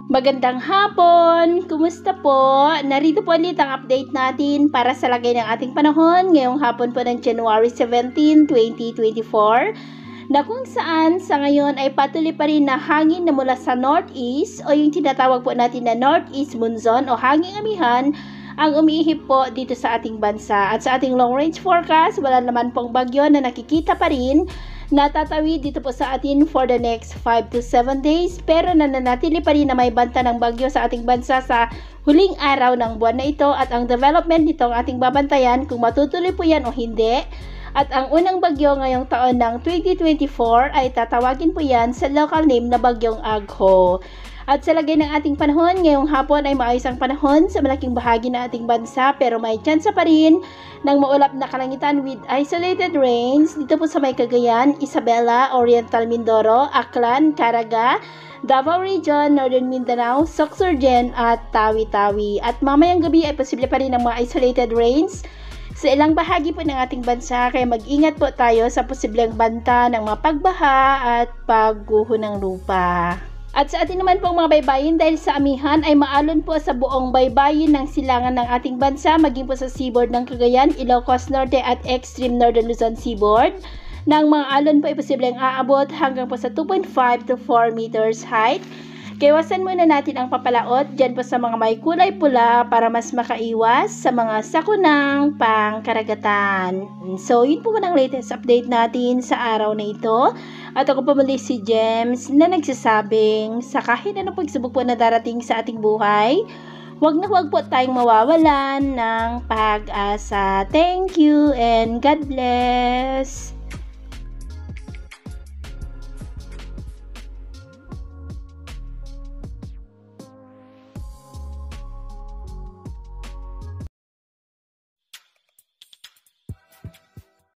Magandang hapon! Kumusta po? Narito po ulit ang update natin para sa lagay ng ating panahon ngayong hapon po ng January 17, 2024 na kung saan sa ngayon ay patuloy pa rin na hangin na mula sa northeast o yung tinatawag po natin na northeast monsoon o hanging amihan ang umiihip po dito sa ating bansa. At sa ating long range forecast, wala naman pong bagyo na nakikita pa rin natatawid dito po sa atin for the next 5 to 7 days, pero nananatili pa rin na may banta ng bagyo sa ating bansa sa huling araw ng buwan na ito, at ang development nito ang ating babantayan kung matutuloy po yan o hindi. At ang unang bagyo ngayong taon ng 2024 ay tatawagin po yan sa local name na Bagyong Agho. At sa lagay ng ating panahon, ngayong hapon ay maayos ang panahon sa malaking bahagi ng ating bansa, pero may tsansa pa rin ng maulap na kalangitan with isolated rains dito po sa may Cagayan, Isabela, Oriental Mindoro, Aklan, Caraga, Davao Region, Northern Mindanao, Sorsogon at Tawi-Tawi. At mamayang gabi ay posible pa rin ng mga isolated rains sa ilang bahagi po ng ating bansa, kaya mag-ingat po tayo sa posibleng banta ng mga pagbaha at pagguho ng lupa. At sa atin naman pong mga baybayin, dahil sa amihan ay maalon po sa buong baybayin ng silangan ng ating bansa, maging po sa seaboard ng Cagayan, Ilocos Norte at extreme northern Luzon seaboard. Nang mga alon po ay posibleng aabot hanggang po sa 2.5 to 4 meters height. Kaiwasan muna natin ang papalaot dyan po sa mga may kulay pula para mas makaiwas sa mga sakunang pangkaragatan. So, yun po ang latest update natin sa araw na ito. At ako po muli si James na nagsasabing sa kahit anong pagsubok po na darating sa ating buhay, huwag na huwag po tayong mawawalan ng pag-asa. Thank you and God bless!